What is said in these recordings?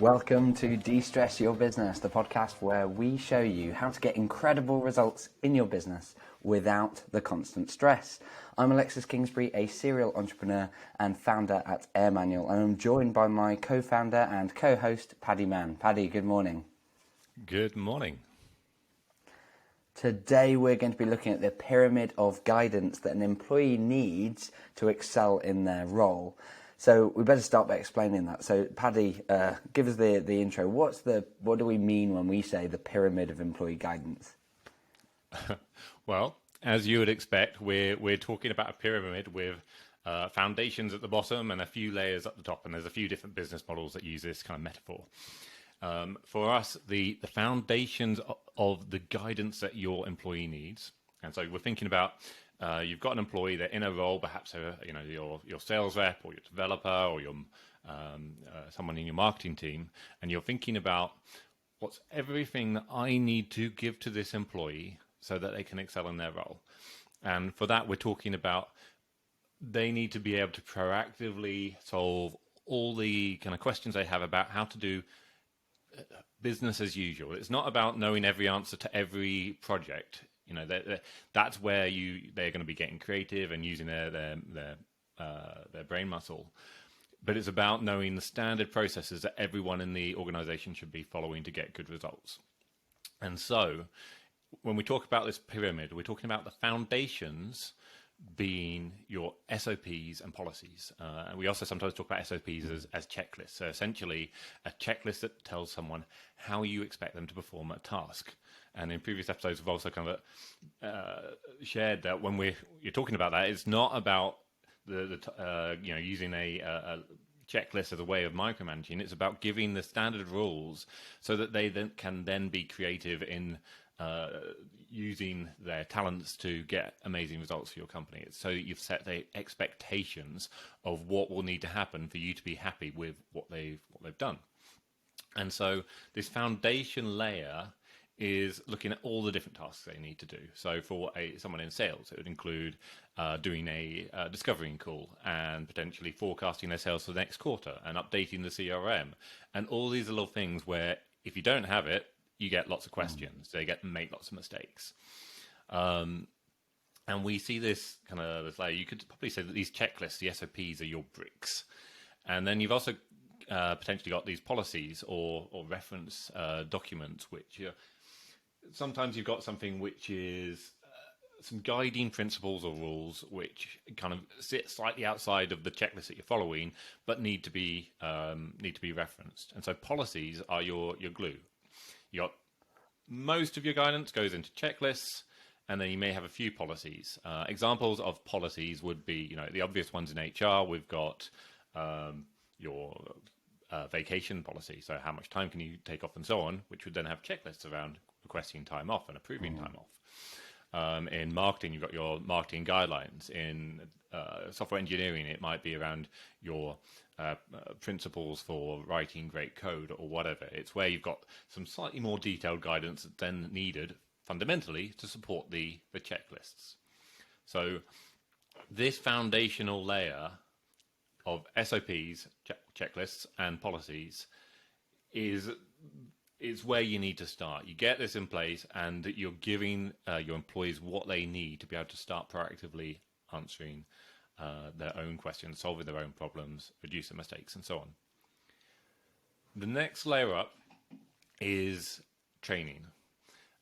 Welcome to De-Stress Your Business, the podcast where we show you how to get incredible results in your business without the constant stress. I'm Alexis Kingsbury, a serial entrepreneur and founder at Air Manual, and I'm joined by my co-founder and co-host, Paddy Mann. Paddy, good morning. Good morning. Today we're going to be looking at the pyramid of guidance that an employee needs to excel in their role. So we better start by explaining that. So Paddy, give us the intro. What do we mean when we say the pyramid of employee guidance? Well, as you would expect, we're talking about a pyramid with foundations at the bottom and a few layers at the top, and there's a few different business models that use this kind of metaphor. For us, the foundations of the guidance that your employee needs, and so we're thinking about you've got an employee, they're in a role, perhaps your sales rep or your developer or your someone in your marketing team, and you're thinking about what's everything that I need to give to this employee so that they can excel in their role. And for that, we're talking about they need to be able to proactively solve all the kind of questions they have about how to do business as usual. It's not about knowing every answer to every project. You know, that's where they're going to be getting creative and using their brain muscle. But it's about knowing the standard processes that everyone in the organization should be following to get good results. And so when we talk about this pyramid, we're talking about the foundations being your SOPs and policies. And we also sometimes talk about SOPs as checklists. So essentially a checklist that tells someone how you expect them to perform a task. And in previous episodes, we've also kind of shared that when you're talking about that, it's not about using a checklist as a way of micromanaging. It's about giving the standard rules so that they can then be creative in using their talents to get amazing results for your company. So you've set the expectations of what will need to happen for you to be happy with what they've done. And so this foundation layer is looking at all the different tasks they need to do. So for someone in sales, it would include doing a discovering call and potentially forecasting their sales for the next quarter and updating the CRM and all these little things where if you don't have it, you get lots of questions. They make lots of mistakes. And we see this kind of this layer. You could probably say that these checklists, the SOPs, are your bricks. And then you've also potentially got these policies or reference documents, which sometimes you've got something which is some guiding principles or rules which kind of sit slightly outside of the checklist that you're following, but need to be referenced. And so policies are your glue. Most of your guidance goes into checklists, and then you may have a few policies. Examples of policies would be, the obvious ones in HR. We've got your vacation policy, so how much time can you take off and so on, which would then have checklists around requesting time off and approving time off. In marketing, you've got your marketing guidelines. In software engineering, it might be around your principles for writing great code or whatever. It's where you've got some slightly more detailed guidance that's then needed fundamentally to support the checklists. So this foundational layer of SOPs, checklists, and policies is where you need to start. You get this in place, and you're giving your employees what they need to be able to start proactively answering their own questions, solving their own problems, reducing mistakes, and so on. The next layer up is training.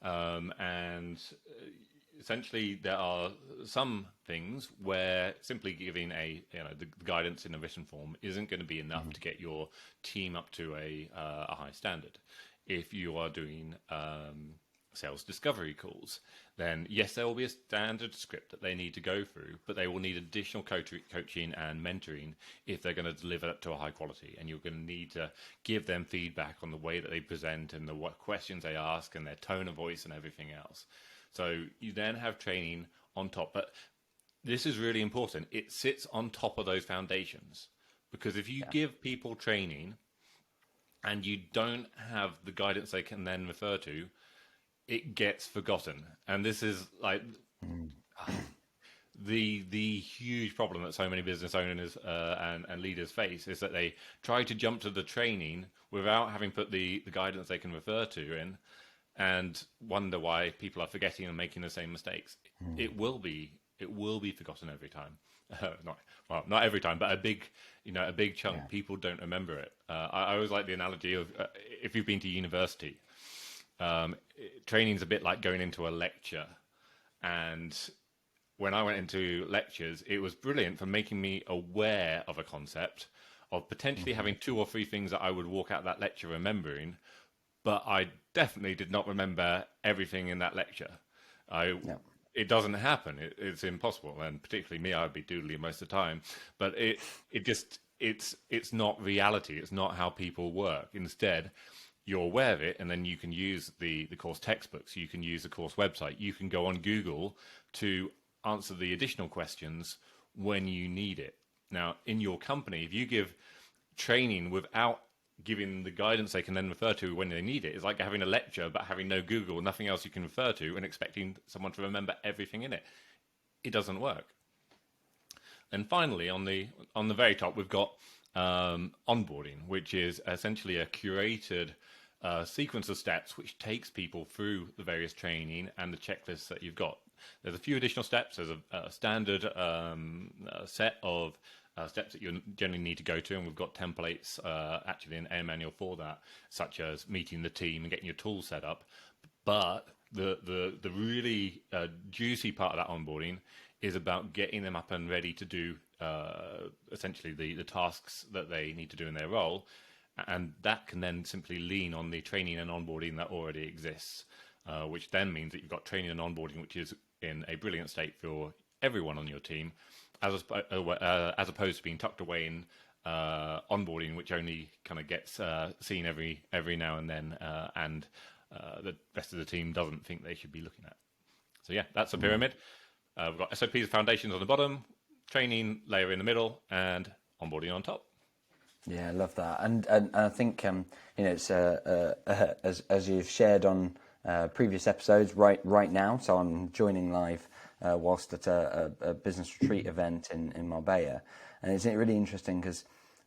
And essentially there are some things where simply giving the guidance in a written form isn't going to be enough to get your team up to a high standard. If you are doing sales discovery calls, then yes, there will be a standard script that they need to go through, but they will need additional coaching and mentoring if they're going to deliver it to a high quality. And you're going to need to give them feedback on the way that they present and what questions they ask and their tone of voice and everything else. So you then have training on top. But this is really important. It sits on top of those foundations, because if you give people training and you don't have the guidance they can then refer to, it gets forgotten. And this is like the huge problem that so many business owners and leaders face is that they try to jump to the training without having put the guidance they can refer to in, and wonder why people are forgetting and making the same mistakes. It will be forgotten every time. Not every time, but a big chunk. Yeah. People don't remember it. I always like the analogy of if you've been to university, training's a bit like going into a lecture. And when I went into lectures, it was brilliant for making me aware of a concept, of potentially having 2 or 3 things that I would walk out that lecture remembering, but I definitely did not remember everything in that lecture. It doesn't happen. It's impossible, and particularly me, I'd be doodling most of the time. But it's not reality. It's not how people work. Instead, you're aware of it, and then you can use the course textbooks. You can use the course website. You can go on Google to answer the additional questions when you need it. Now, in your company, if you give training without giving the guidance they can then refer to when they need it, it's like having a lecture but having no Google, nothing else you can refer to, and expecting someone to remember everything in it. It doesn't work. And finally, on the very top, we've got onboarding, which is essentially a curated sequence of steps which takes people through the various training and the checklists that you've got. There's a few additional steps. There's a standard set of steps that you generally need to go to, and we've got templates actually in a manual for that, such as meeting the team and getting your tools set up. But the really juicy part of that onboarding is about getting them up and ready to do essentially the tasks that they need to do in their role, and that can then simply lean on the training and onboarding that already exists, which then means that you've got training and onboarding which is in a brilliant state for everyone on your team, as opposed to being tucked away in onboarding, which only kind of gets seen every now and then, and the rest of the team doesn't think they should be looking at. So yeah, that's a pyramid. We've got SOPs, foundations on the bottom, training layer in the middle, and onboarding on top. Yeah, I love that, and I think it's as you've shared on previous episodes right now. So I'm joining live whilst at a business retreat event in Marbella, and it's really interesting because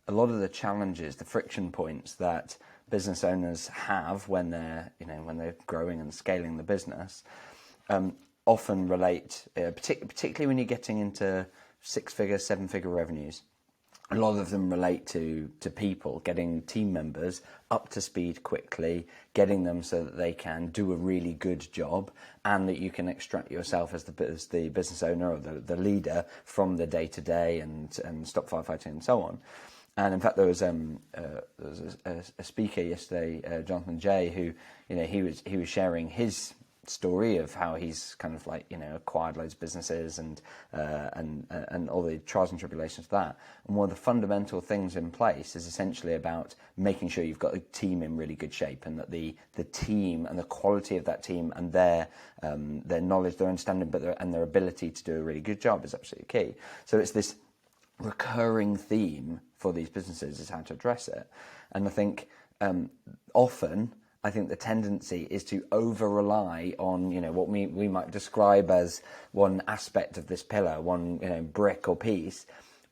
a lot of the challenges, the friction points that business owners have when they're growing and scaling the business, often relate, particularly when you're getting into 6-figure, 7-figure revenues. A lot of them relate to people, getting team members up to speed quickly, getting them so that they can do a really good job, and that you can extract yourself as the business owner or the leader from the day-to-day and stop firefighting and so on. And in fact, there was a speaker yesterday, Jonathan Jay, who he was sharing his story of how he's kind of acquired loads of businesses and all the trials and tribulations of that. And one of the fundamental things in place is essentially about making sure you've got a team in really good shape, and that the team and the quality of that team and their knowledge, their understanding, and their ability to do a really good job is absolutely key. So it's this recurring theme for these businesses is how to address it. And I think often the tendency is to over-rely on, what we might describe as one aspect of this pillar, one, brick or piece,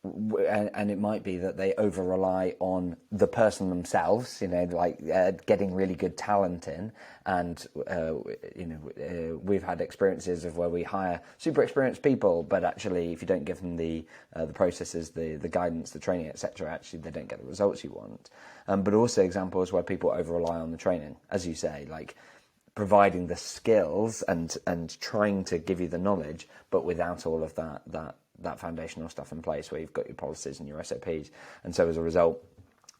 and it might be that they over-rely on the person themselves, getting really good talent in, and, we've had experiences of where we hire super experienced people, but actually if you don't give them the processes, the guidance, the training, etc., actually they don't get the results you want. But also examples where people over-rely on the training, as you say, like providing the skills and trying to give you the knowledge, but without all of that foundational stuff in place where you've got your policies and your SOPs. And so as a result,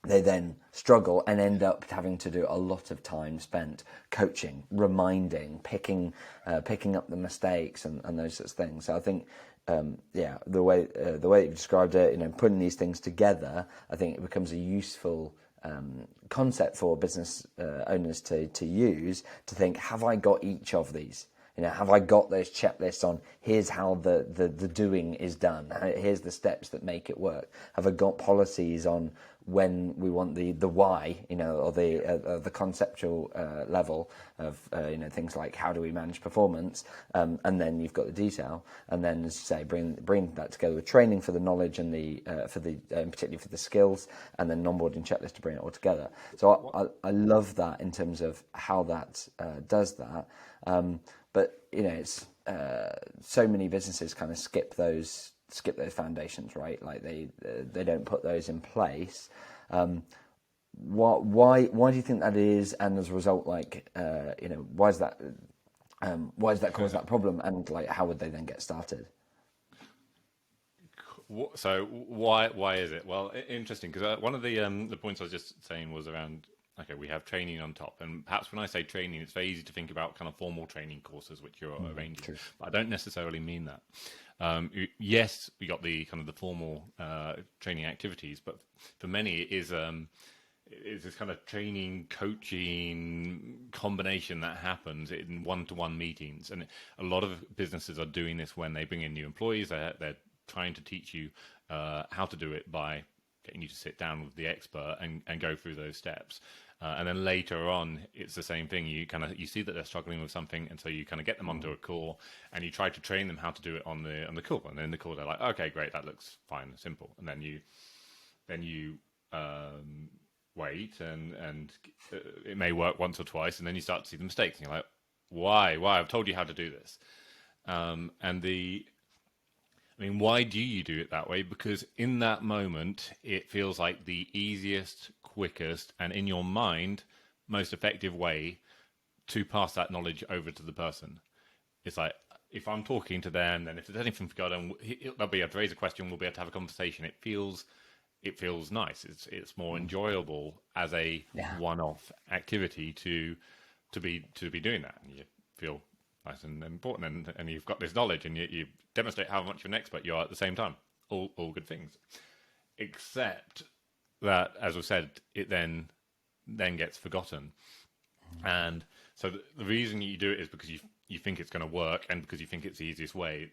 they then struggle and end up having to do a lot of time spent coaching, reminding, picking up the mistakes and those sorts of things. So I think, the way that you described it, putting these things together, I think it becomes a useful concept for business owners to use, to think, have I got each of these? have I got those checklists on? Here's how the doing is done. Here's the steps that make it work. Have I got policies on when we want the why, or the conceptual level of things like how do we manage performance, and then you've got the detail, and then, as you say, bring that together with training for the knowledge and particularly for the skills, and then an onboarding checklist to bring it all together. So I love that in terms of how that does that. But it's so many businesses kind of skip those foundations, right? Like they don't put those in place. Why do you think that is? And as a result, why does that cause that problem? And how would they then get started? So why is it? Well, interesting, because one of the points I was just saying was around, okay, we have training on top, and perhaps when I say training, it's very easy to think about kind of formal training courses which you're arranging. True. But I don't necessarily mean that. Yes, we got the kind of the formal training activities, but for many it is this kind of training, coaching combination that happens in one-to-one meetings, and a lot of businesses are doing this when they bring in new employees. They're trying to teach you how to do it by getting you to sit down with the expert and go through those steps. And then later on, it's the same thing. You see that they're struggling with something, and so you kind of get them onto a call, and you try to train them how to do it on the call. And then the call, they're like, okay, great, that looks fine, simple. And then you wait, and it may work once or twice, and then you start to see the mistakes, and you're like, why? I've told you how to do this. Why do you do it that way? Because in that moment, it feels like the easiest, quickest, and in your mind, most effective way to pass that knowledge over to the person. It's like, if I'm talking to them, then if there's anything forgotten, they'll be able to raise a question, we'll be able to have a conversation. It feels nice. It's more enjoyable as a one-off activity to be doing that. And you feel nice and important, and you've got this knowledge, and you demonstrate how much of an expert you are at the same time. All good things, except that, as we said, it then gets forgotten. And so the reason you do it is because you think it's going to work, and because you think it's the easiest way.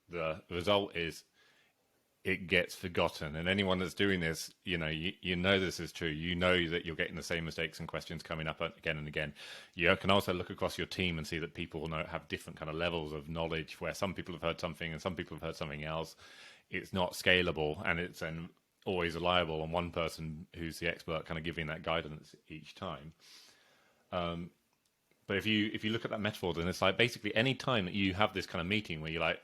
The result is it gets forgotten. And anyone that's doing this, you know this is true. You know that you're getting the same mistakes and questions coming up again and again. You can also look across your team and see that people have different kind of levels of knowledge, where some people have heard something and some people have heard something else. It's not scalable, and it's always reliable on one person who's the expert kind of giving that guidance each time. But if you look at that metaphor, then it's like basically any time that you have this kind of meeting where you're like,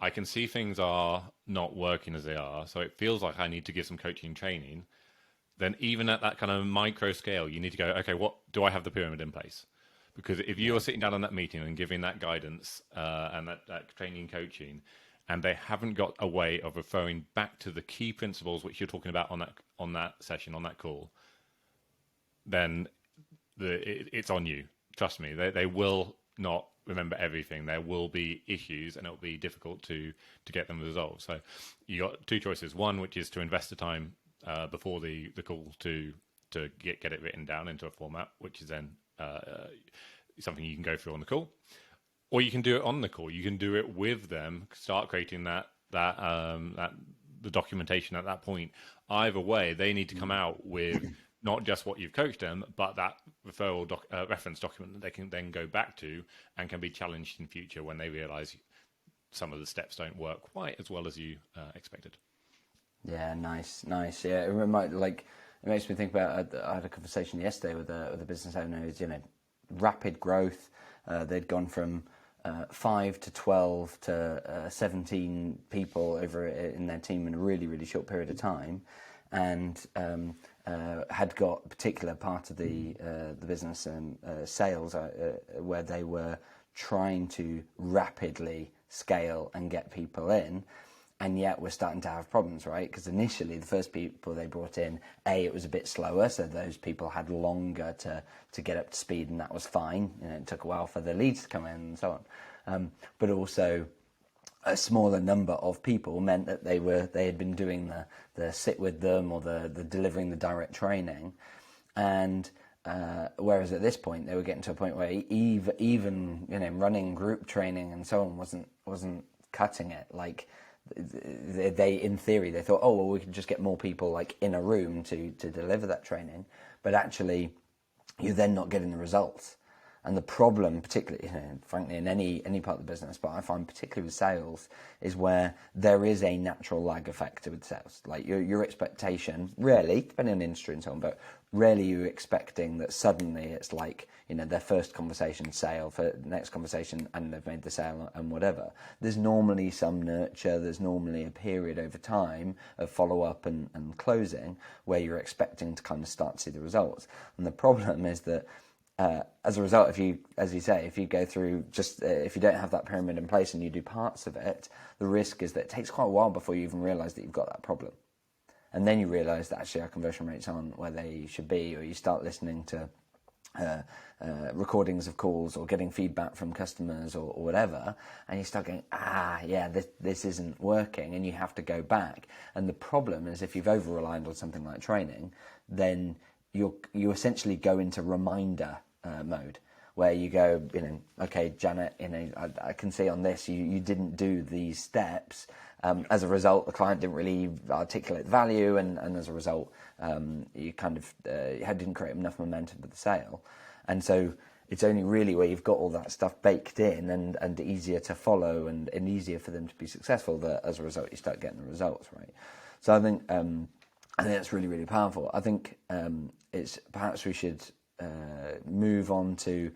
I can see things are not working as they are, so it feels like I need to give some coaching and training. Then even at that kind of micro scale, you need to go, okay, what do I have the pyramid in place? Because if you're sitting down on that meeting and giving that guidance and that training and coaching, and they haven't got a way of referring back to the key principles which you're talking about on that session, on that call, then it's on you. Trust me, they will not remember everything. There will be issues, and it will be difficult to get them resolved. So you got two choices. One, which is to invest the time before the call to get it written down into a format, which is then something you can go through on the call, or you can do it on the call. You can do it with them. Start creating the documentation at that point. Either way, they need to come out with not just what you've coached them, but that referral reference document that they can then go back to and can be challenged in future when they realize some of the steps don't work quite as well as you expected. Yeah, nice. Yeah, it makes me think about. I had a conversation yesterday with a business owner who's rapid growth. They'd gone from 5 to 12 to 17 people over in their team in a really, really short period of time, and had got a particular part of the business and sales where they were trying to rapidly scale and get people in, and yet we're starting to have problems, right? Because initially the first people they brought in, it was a bit slower, so those people had longer to get up to speed, and that was fine. It took a while for the leads to come in and so on. But also a smaller number of people meant that they had been doing the sit with them or the delivering the direct training, and Whereas at this point, they were getting to a point where even running group training and so on wasn't cutting it. Like they in theory they thought, oh well, we can just get more people like in a room to deliver that training, but actually you're then not getting the results. And the problem, particularly, frankly, in any part of the business, but I find particularly with sales, is where there is a natural lag effect with sales. Like your expectation, rarely, depending on the industry and so on, but rarely you're expecting that suddenly it's like, their first conversation sale, for the next conversation, and they've made the sale and whatever. There's normally some nurture, there's normally a period over time of follow-up and closing where you're expecting to kind of start to see the results. And the problem is that as a result, if you go through if you don't have that pyramid in place and you do parts of it, the risk is that it takes quite a while before you even realise that you've got that problem. And then you realise that actually our conversion rates aren't where they should be, or you start listening to recordings of calls or getting feedback from customers or whatever, and you start going, this isn't working, and you have to go back. And the problem is if you've over-relied on something like training, then you essentially go into reminder mode, where you go, okay, Janet, I can see on this you didn't do these steps. As a result, the client didn't really articulate the value, and as a result, you kind of didn't create enough momentum for the sale. And so it's only really where you've got all that stuff baked in and easier to follow and easier for them to be successful that as a result you start getting the results, right? So I think that's really, really powerful. I think it's perhaps we should move on to,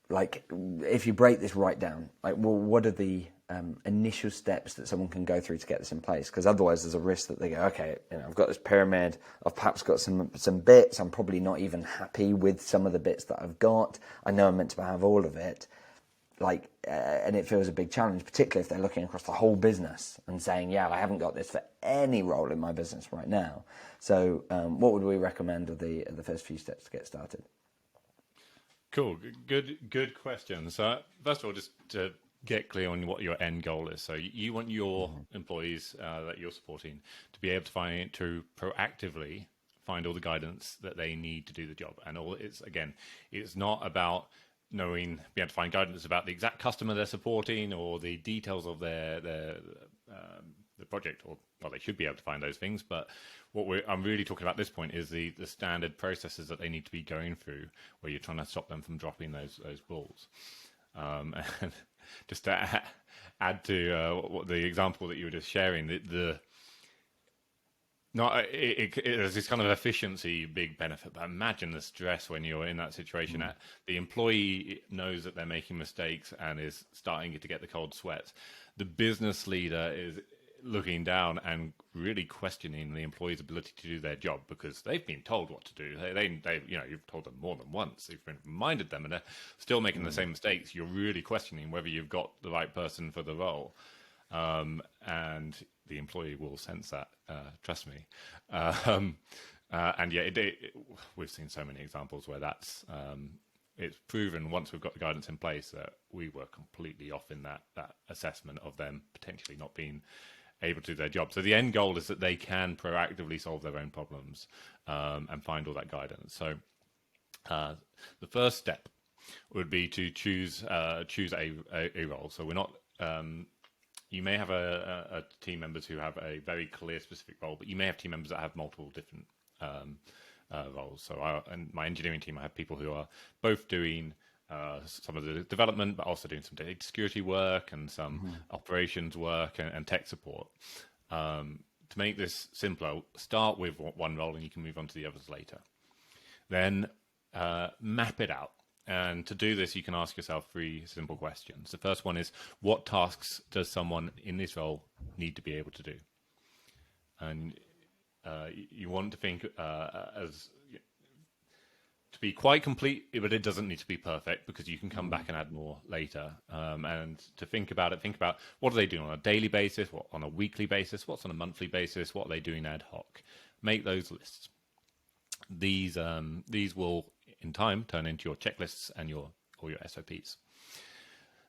like, if you break this right down, like, well, what are the initial steps that someone can go through to get this in place? Because otherwise there's a risk that they go, okay, I've got this pyramid, I've perhaps got some bits, I'm probably not even happy with some of the bits that I've got, I know I'm meant to have all of it, like, and it feels a big challenge, particularly if they're looking across the whole business and saying, I haven't got this for any role in my business right now. So what would we recommend are the first few steps to get started? Cool. Good question. So first of all, just to get clear on what your end goal is. So you want your employees that you're supporting to be able to proactively find all the guidance that they need to do the job. And it's not about being able to find guidance about the exact customer they're supporting or the details of the project, or well, they should be able to find those things. But I'm really talking about at this point is the standard processes that they need to be going through, where you're trying to stop them from dropping those balls. And just to add to what the example that you were just sharing, there's this kind of efficiency big benefit, but imagine the stress when you're in that situation. The employee knows that they're making mistakes and is starting to get the cold sweats. The business leader is looking down and really questioning the employee's ability to do their job, because they've been told what to do. You've told them more than once. You've been reminded them, and they're still making the same mistakes. You're really questioning whether you've got the right person for the role. And the employee will sense that, trust me. We've seen so many examples where that's it's proven once we've got the guidance in place that we were completely off in that assessment of them potentially not being able to do their job. So the end goal is that they can proactively solve their own problems and find all that guidance. So the first step would be to choose a role. So we're not. You may have a team members who have a very clear specific role, but you may have team members that have multiple different roles. So in my engineering team, I have people who are both doing some of the development, but also doing some data security work and some operations work and tech support. To make this simpler, start with one role and you can move on to the others later. Then map it out. And to do this, you can ask yourself 3 simple questions. The first one is, what tasks does someone in this role need to be able to do? And you want to think as to be quite complete, but it doesn't need to be perfect, because you can come back and add more later. And to think about what are they doing on a daily basis, what on a weekly basis, what's on a monthly basis, what are they doing ad hoc. Make those lists. These will in time turn into your checklists and your SOPs.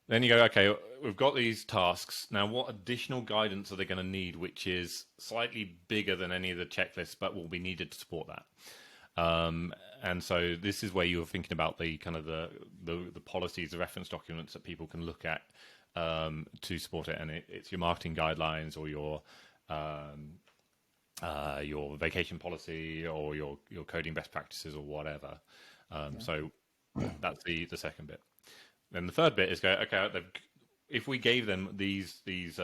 Then you go, okay, we've got these tasks. Now, what additional guidance are they going to need, which is slightly bigger than any of the checklists, but will be needed to support that? And so this is where you're thinking about the kind of the policies, the reference documents that people can look at to support it. And it's your marketing guidelines or your vacation policy or your coding best practices or whatever. So that's the second bit. Then the third bit is if we gave them these we've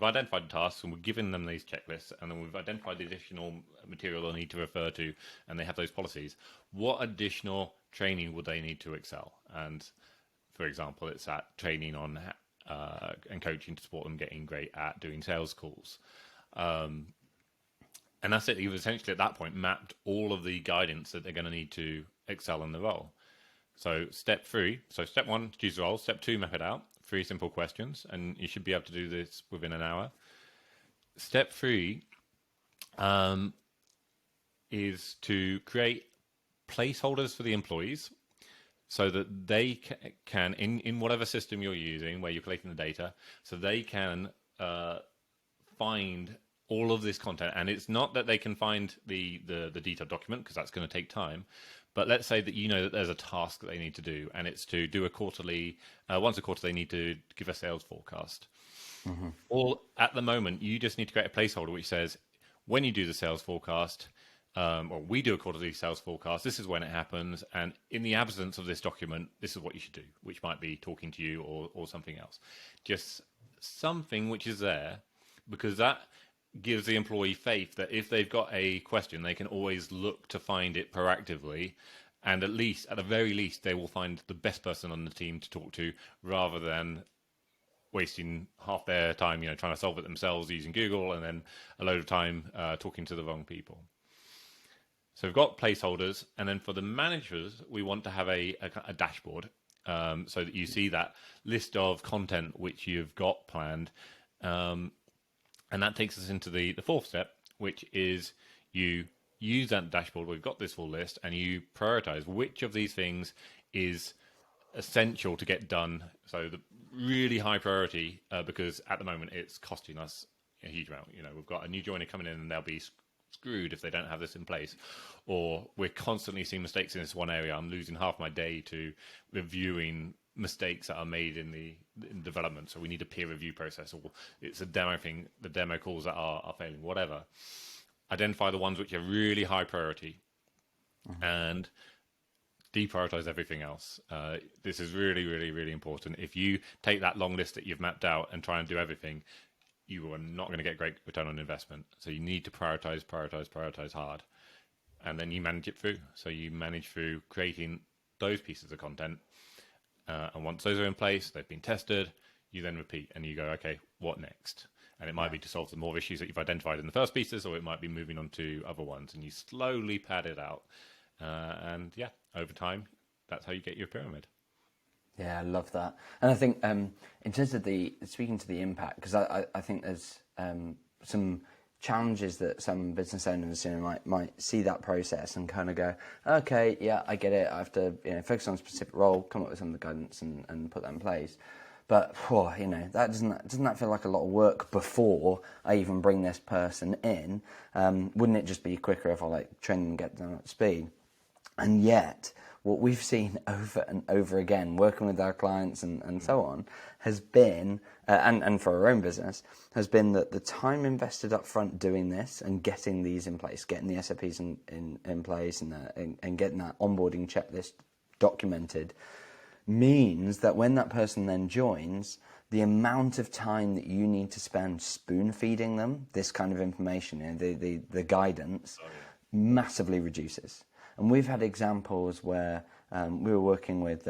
identified the tasks and we've given them these checklists, and then we've identified the additional material they'll need to refer to, and they have those policies, what additional training would they need to excel? And for example, it's that training on and coaching to support them getting great at doing sales calls. And that's it. You've essentially at that point mapped all of the guidance that they're going to need to excel in the role. So step 3, step 1, choose the role. Step 2, map it out. 3 simple questions, and you should be able to do this within an hour. Step 3 is to create placeholders for the employees so that they can in whatever system you're using where you're collecting the data, so they can find all of this content. And it's not that they can find the detailed document, because that's going to take time. But let's say that that there's a task that they need to do, and it's to do a quarterly, once a quarter they need to give a sales forecast. Mm-hmm. Or at the moment, you just need to create a placeholder which says, when you do the sales forecast, or we do a quarterly sales forecast, this is when it happens, and in the absence of this document, this is what you should do, which might be talking to you or something else. Just something which is there, because that gives the employee faith that if they've got a question, they can always look to find it proactively, and at the very least, they will find the best person on the team to talk to, rather than wasting half their time, trying to solve it themselves using Google, and then a load of time talking to the wrong people. So we've got placeholders, and then for the managers, we want to have a dashboard, so that you see that list of content which you've got planned. And that takes us into the fourth step, which is you use that dashboard. We've got this full list, and you prioritize which of these things is essential to get done. So the really high priority, because at the moment it's costing us a huge amount. We've got a new joiner coming in, and they'll be screwed if they don't have this in place. Or we're constantly seeing mistakes in this one area. I'm losing half my day to reviewing mistakes that are made in development, so we need a peer review process, or it's a demo thing, the demo calls that are failing, whatever. Identify the ones which are really high priority, and deprioritize everything else. This is really, really, really important. If you take that long list that you've mapped out and try and do everything, you are not going to get great return on investment. So you need to prioritize hard, and then you manage it through. So you manage through creating those pieces of content. And once those are in place, they've been tested, you then repeat and you go, okay, what next? And it might be to solve some more issues that you've identified in the first pieces, or it might be moving on to other ones, and you slowly pad it out. And over time, that's how you get your pyramid. Yeah, I love that. And I think in terms of speaking to the impact, because I think there's some challenges that some business owners might see that process and kind of go, okay, yeah, I get it. I have to focus on a specific role, come up with some of the guidance and put that in place. But that doesn't that feel like a lot of work before I even bring this person in? Wouldn't it just be quicker if I train them and get them up to speed? And yet, what we've seen over and over again, working with our clients and so on, has been, and for our own business, has been that the time invested up front doing this and getting these in place, getting the SOPs in place and getting that onboarding checklist documented, means that when that person then joins, the amount of time that you need to spend spoon feeding them this kind of information, the guidance, massively reduces. And we've had examples where we were working with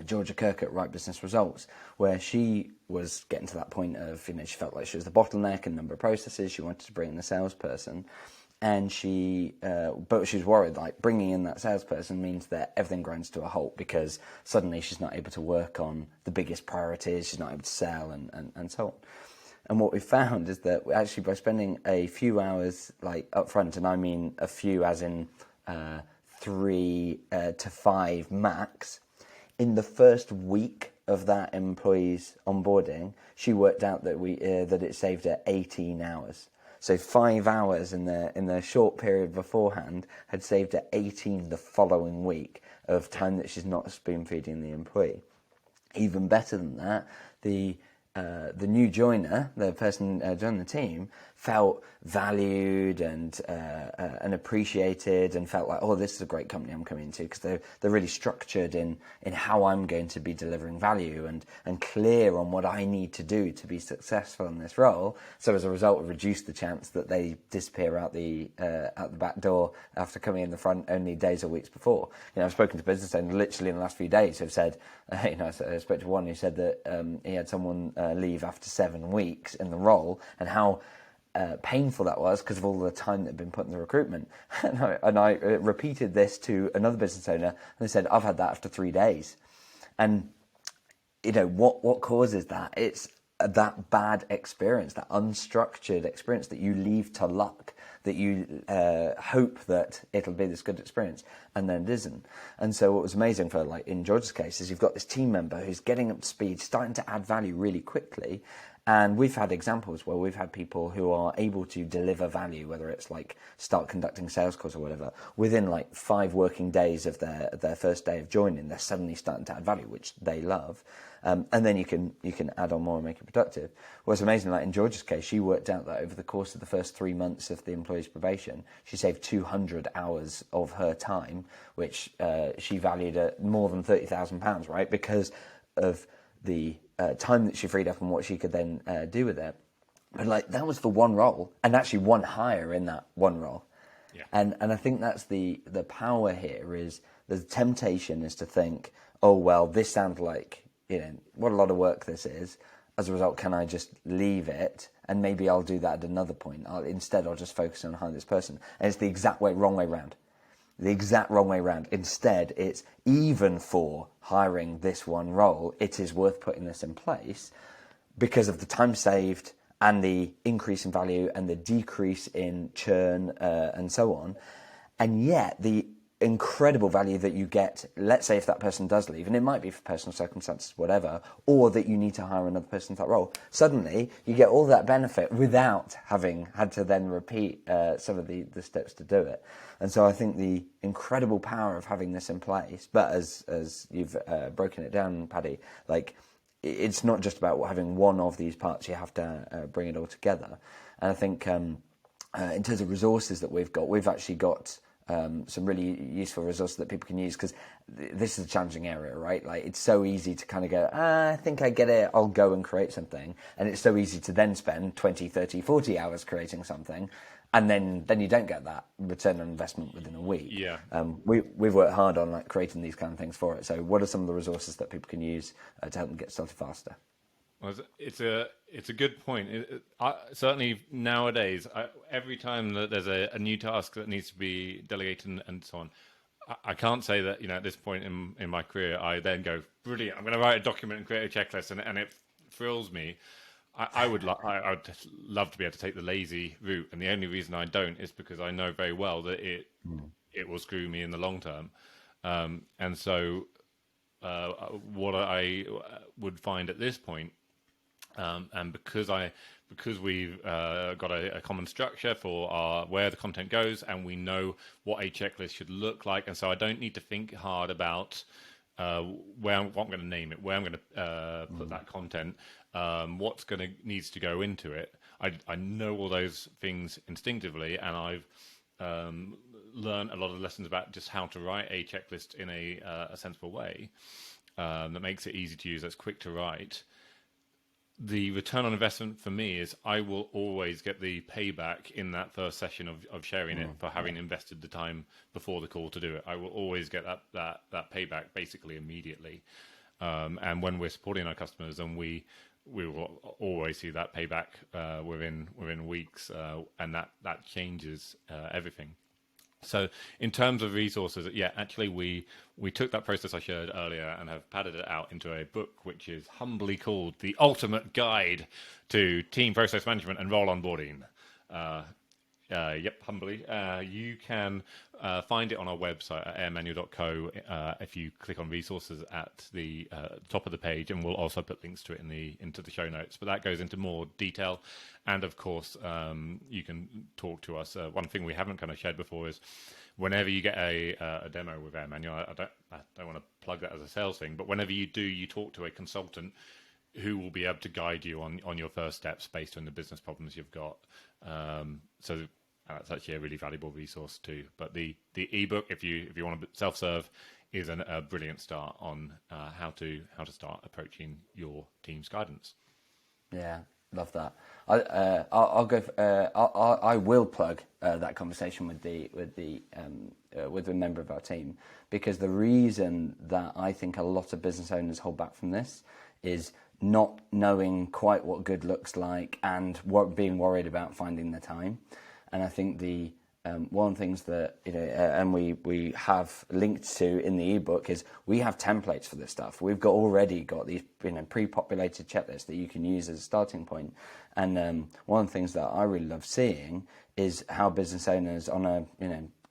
Georgia Kirk at Right Business Results, where she was getting to that point of, she felt like she was the bottleneck in a number of processes. She wanted to bring in a salesperson, and but she was worried, bringing in that salesperson means that everything grinds to a halt, because suddenly she's not able to work on the biggest priorities, she's not able to sell, and so on. And what we found is that actually by spending a few hours up front, and I mean a few as in 3 to 5 max, in the first week of that employee's onboarding, she worked out that it saved her 18 hours. So 5 hours in the short period beforehand had saved her 18 the following week of time that she's not spoon feeding the employee. Even better than that, the new joiner, the person joining the team, felt valued and appreciated, and felt like, oh, this is a great company I'm coming into, because they're really structured in how I'm going to be delivering value and clear on what I need to do to be successful in this role. So as a result, it reduced the chance that they disappear out the back door after coming in the front only days or weeks before. I've spoken to business owners literally in the last few days who've said, I spoke to one who said that he had someone leave after 7 weeks in the role, and how painful that was because of all the time that had been put in the recruitment. And I repeated this to another business owner, and they said, I've had that after 3 days. And what causes that? It's that bad experience, that unstructured experience that you leave to luck, that you hope that it'll be this good experience, and then it isn't. And so what was amazing for, like in George's case, is you've got this team member who's getting up to speed, starting to add value really quickly. And we've had examples where we've had people who are able to deliver value, whether it's like start conducting sales calls or whatever, within like 5 working days of their first day of joining, they're suddenly starting to add value, which they love. And then you can add on more and make it productive. What's amazing, like in George's case, she worked out that over the course of the first 3 months of the employee's probation, she saved 200 hours of her time, which she valued at more than £30,000, right? Because of the time that she freed up and what she could then do with it. But like that was for one role, and actually one hire in that one role. Yeah. And I think that's the power here. Is the temptation is to think, oh well, this sounds like what a lot of work this is. As a result, can I just leave it and maybe I'll do that at another point? I'll just focus on hiring this person. And it's the exact wrong way round. The exact wrong way round. Instead, it's even for hiring this one role, it is worth putting this in place because of the time saved and the increase in value and the decrease in churn and so on. And yet, the incredible value that you get, let's say if that person does leave, and it might be for personal circumstances, whatever, or that you need to hire another person for that role, suddenly you get all that benefit without having had to then repeat some of the steps to do it. And so I think the incredible power of having this in place, but as you've broken it down, Paddy, like it's not just about having one of these parts, you have to bring it all together. And I think in terms of resources that we've actually got some really useful resources that people can use, because this is a challenging area, right? Like it's so easy to kind of go, I think I get it, I'll go and create something. And it's so easy to then spend 20, 30, 40 hours creating something. And then you don't get that return on investment within a week. Yeah. We've worked hard on like creating these kind of things for it. So what are some of the resources that people can use to help them get started faster? Well, it's a good point. Certainly nowadays, every time that there's a new task that needs to be delegated and so on, I can't say that at this point in my career I then go, brilliant, I'm going to write a document and create a checklist, and it thrills me. I would love to be able to take the lazy route, and the only reason I don't is because I know very well that it will screw me in the long term, and so what I would find at this point. And because we've got a common structure for where the content goes, and we know what a checklist should look like, and so I don't need to think hard about what I'm going to name it, where I'm going to put that content, what's needs to go into it. I know all those things instinctively, and I've learned a lot of lessons about just how to write a checklist in a sensible way that makes it easy to use, that's quick to write. The return on investment for me is I will always get the payback in that first session of sharing it for having invested the time before the call to do it. I will always get that payback basically immediately. And when we're supporting our customers, and we will always see that payback within weeks, and that changes everything. So in terms of resources, actually we took that process I shared earlier and have padded it out into a book which is humbly called The Ultimate Guide to Team Process Management and Role Onboarding. Yep, humbly. You can find it on our website at airmanual.co if you click on resources at the top of the page, and we'll also put links to it into the show notes. But that goes into more detail, and of course, you can talk to us. One thing we haven't kind of shared before is whenever you get a demo with Air Manual, I don't want to plug that as a sales thing, but whenever you do, you talk to a consultant who will be able to guide you on your first steps based on the business problems you've got. So that's actually a really valuable resource too. But the ebook, if you want to self-serve, is a brilliant start on how to start approaching your team's guidance. Yeah, love that. I'll go. I will plug that conversation with a member of our team, because the reason that I think a lot of business owners hold back from this is not knowing quite what good looks like and being worried about finding the time. And I think one of the things that and we have linked to in the ebook is we have templates for this stuff. We've already got these pre-populated checklists that you can use as a starting point. And one of the things that I really love seeing is how business owners on a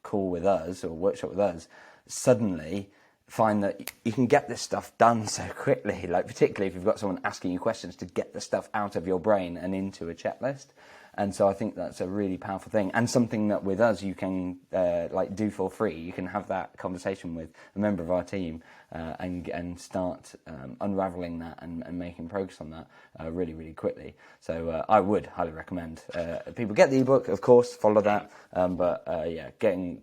call with us or workshop with us suddenly find that you can get this stuff done so quickly, like particularly if you've got someone asking you questions, to get the stuff out of your brain and into a checklist. And so I think that's a really powerful thing, and something that with us you can do for free. You can have that conversation with a member of our team and start unraveling that and making progress on that really, really quickly. So I would highly recommend people get the ebook, of course, follow that. But getting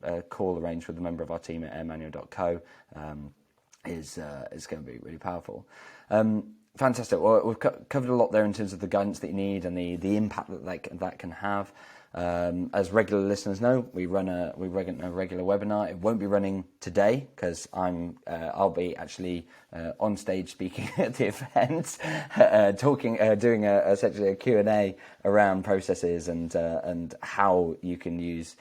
a call arranged with a member of our team at airmanual.co is going to be really powerful. Fantastic. Well, we've covered a lot there in terms of the guidance that you need and the impact that can have. As regular listeners know, we run a regular webinar. It won't be running today because I'll be actually on stage speaking at the event, doing essentially a Q&A around processes and how you can use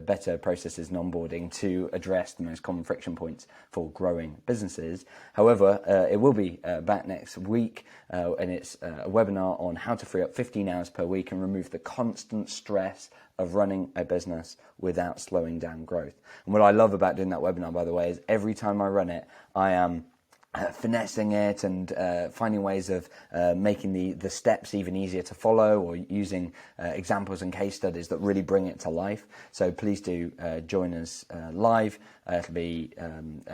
better processes and onboarding to address the most common friction points for growing businesses. However, it will be back next week, and it's a webinar on how to free up 15 hours per week and remove the constant stress of running a business without slowing down growth. And what I love about doing that webinar, by the way, is every time I run it, I am finessing it and finding ways of making the steps even easier to follow, or using examples and case studies that really bring it to life. So please do join us live. It'll be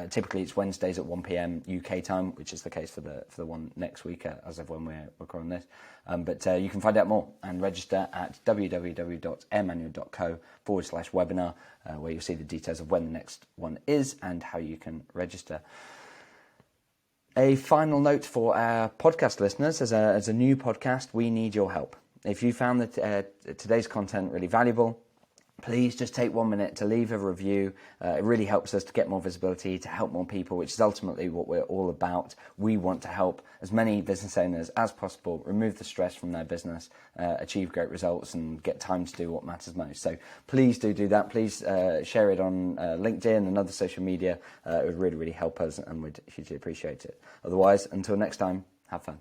typically it's Wednesdays at 1 p.m. UK time, which is the case for the one next week as of when we're recording this. But you can find out more and register at www.airmanual.co/webinar, where you'll see the details of when the next one is and how you can register. A final note for our podcast listeners: as a new podcast, we need your help. If you found that today's content really valuable, please just take 1 minute to leave a review. It really helps us to get more visibility, to help more people, which is ultimately what we're all about. We want to help as many business owners as possible remove the stress from their business, achieve great results, and get time to do what matters most. So please do that. Please share it on LinkedIn and other social media. It would really, really help us, and we'd hugely appreciate it. Otherwise, until next time, have fun.